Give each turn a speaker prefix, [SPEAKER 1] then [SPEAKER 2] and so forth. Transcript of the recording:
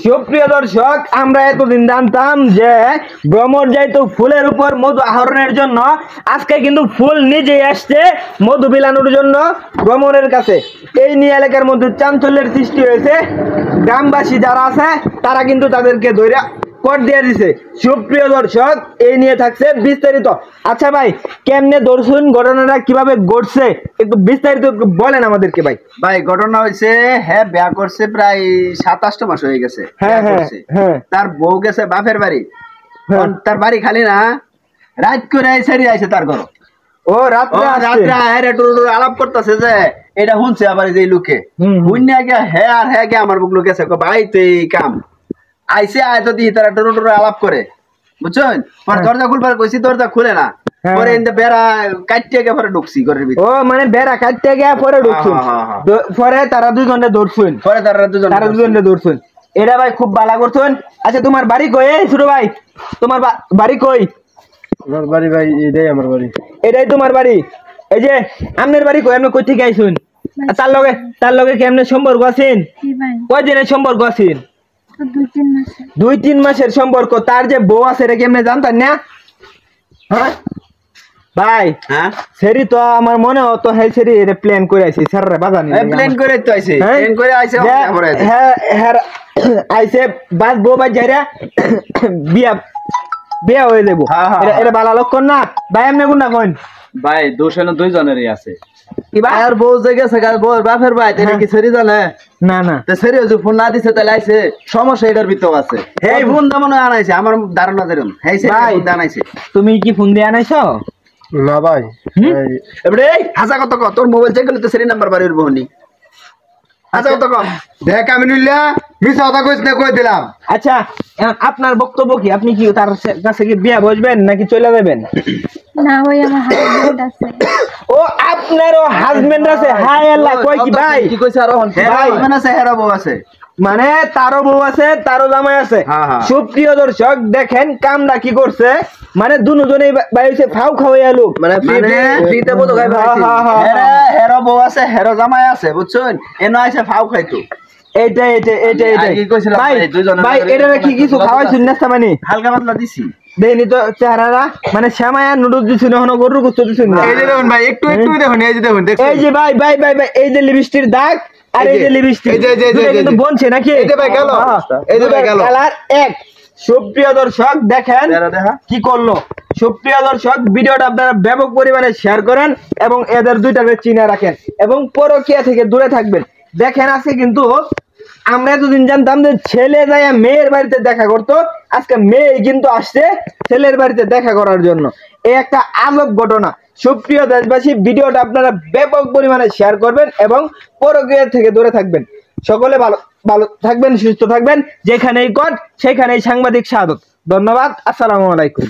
[SPEAKER 1] সুপ্রিয় দর্শক, আমরা এতদিন জানতাম যে ভ্রমর যাইতো ফুলের উপর মধু আহরণের জন্য। আজকে কিন্তু ফুল নিজেই আসছে মধু বিলানোর জন্য ভ্রমরের কাছে। এই নিয়ে এলাকার মধ্যে চাঞ্চল্যের সৃষ্টি হয়েছে। গ্রামবাসী যারা আছে তারা কিন্তু তাদেরকে ধরে কট দিয়ে দিছে। সুপ্রিয় দর্শক, এই নিয়ে থাকছে বিস্তারিত। আচ্ছা ভাই, কেমনে ধরছুন, ঘটনাটা কিভাবে ঘটছে একটু বিস্তারিত বলেন আমাদেরকে ভাই।
[SPEAKER 2] ভাই ঘটনা হয়েছে, হ্যাঁ বিয়া করছে প্রায় 7-8 মাস হয়ে গেছে। তার বউ গেছে বাপের বাড়ি। তার বাড়ি খালি না, রাত করে আইছে তার ঘর।
[SPEAKER 1] ও রাত্রে
[SPEAKER 2] আলাপ করতেছে যে এটা শুনছে আবার যে লোকে শুনে গে আমার বুক লোক গেছে ভাই তো এই কাম আইসে আয় তো দিই তারা টোটো আলাপ করে, বুঝছেন? দরজা খুলবার কইছি, দরজা খুলে না। পরে বেড়া কাটতে গিয়ে পরে ঢুকছি ঘরের ভিতরে।
[SPEAKER 1] ও মানে বেড়া কাটতে গিয়ে পরে ঢুকছুন, পরে তারা দুজনে ধরছুন, তারা দুজনে ধরছুন। এটা ভাই খুব ভালো করছুন। আচ্ছা তোমার বাড়ি কই ছোট ভাই? তোমার বাড়ি কই?
[SPEAKER 3] আমার বাড়ি ভাই এটাই আমার বাড়ি।
[SPEAKER 1] এটাই তোমার বাড়ি? এই যে আপনার বাড়ি কই? আপনি কই থেকে আইছুন? তার লগে কেমনে সম্পর্ক আছেন? কয় দিনের সম্পর্ক আছেন? 2-3 মাসের সম্পর্ক। তার যে বউ আছে এটা কেমনে জানতেন না? হ্যাঁ ভাই, সেরি তো আমার মনে হতো হ্যাঁ সেরি এটা প্ল্যান করে আইছে স্যার রে বাজানি
[SPEAKER 2] প্ল্যান করে তো আইছে, প্ল্যান করে আইছে।
[SPEAKER 1] হ্যাঁ হ্যাঁ আইছে বাস বউ বাজ যাইরা বিয়া হয়ে যাবো। এটা ভালো লক্ষণ না ভাই? এমনি গুণ না কোন
[SPEAKER 3] ভাই দোষ হলো দুইজনেরই আছে।
[SPEAKER 2] আর বউ যে গেছে বউর বাপের ভাই এটা কি সেরি জানে?
[SPEAKER 1] না না,
[SPEAKER 2] তো সেরি যে ফোন না দিছে তাহলে আইছে সমস্যা এটার ভিতর আছে। এই ফোন দা মনে আনাইছে আমার ধারণা যেরকম। এই সেরি ফোন আনাইছে।
[SPEAKER 1] তুমি কি ফোন দিয়ে আনাইছো?
[SPEAKER 3] না ভাই,
[SPEAKER 2] এবারে হাসা কত কত তোর মোবাইল চেক করলে তো সেরি নাম্বার বাড়ির বহনি। হাসা কত কম দেখ, আমি নিলা মিছা কথা কইছ না, কই দিলাম।
[SPEAKER 1] আচ্ছা আপনার বক্তব্য কি? আপনি কি তার কাছে কি বিয়া বসবেন নাকি চলে যাবেন?
[SPEAKER 4] না ভাই, আমার হাজবেন্ড আছে।
[SPEAKER 1] ও আপনারও হাজবেন্ড আছে? হাই আল্লাহ, কই কি ভাই?
[SPEAKER 2] কি কইছে? আরো ভাই মানে আছে, হেরা বউ আছে,
[SPEAKER 1] মানে তারও বউ আছে, তারও জামাই আছে। সুপ্রিয় দর্শক দেখেন কামটা কি করছে, মানে দুজনেই বাইছে ফাউ খাওয়াইয়া লোক, মানে
[SPEAKER 2] ফ্রিতে বউ খাই ভাই। হেরা বউ আছে, হেরা জামাই আছে, বুঝছেন? এনো আইছে ফাউ খাইতো।
[SPEAKER 1] এইটা ভাই, এটা কি কিছু খাওয়াইছুন না? মানে
[SPEAKER 2] হালকা পাতলা দিছি,
[SPEAKER 1] দেয়নি তো চেহারা, মানে শ্যামায়া নুডলস দিছুন, এখনো গরুর গোশত দিছুন না।
[SPEAKER 2] এই যে দেখুন ভাই, একটু দেখুন, এই যে দেখুন,
[SPEAKER 1] এই যে ভাই ভাই ভাই ভাই, এই যে লিপস্টিকের দাগ আর এই যে লিপস্টিক, এটা কিন্তু বনছে নাকি?
[SPEAKER 2] এই যে ভাই গেল, এই যে ভাই গেল
[SPEAKER 1] কালার এক। সুপ্রিয় দর্শক দেখেন কি করলো। সুপ্রিয় দর্শক, ভিডিওটা আপনারা ব্যাপক পরিমাণে শেয়ার করেন এবং এদের দুইটাকে চিনে রাখেন এবং পরকীয়া থেকে দূরে থাকবেন। দেখেন আজকে কিন্তু আমরা এতদিন জানতাম যে ছেলে যায় মেয়ের বাড়িতে দেখা করতো, আজকে মেয়ে কিন্তু আসছে ছেলের বাড়িতে দেখা করার জন্য। এই একটা আজব ঘটনা। সুপ্রিয় দেশবাসী, ভিডিওটা আপনারা ব্যাপক পরিমাণে শেয়ার করবেন এবং পরকীয়া থেকে দূরে থাকবেন। সকলে ভালো ভালো থাকবেন, সুস্থ থাকবেন। যেখানেই কট সেখানেই সাংবাদিক সাদত। ধন্যবাদ, আসসালামু আলাইকুম।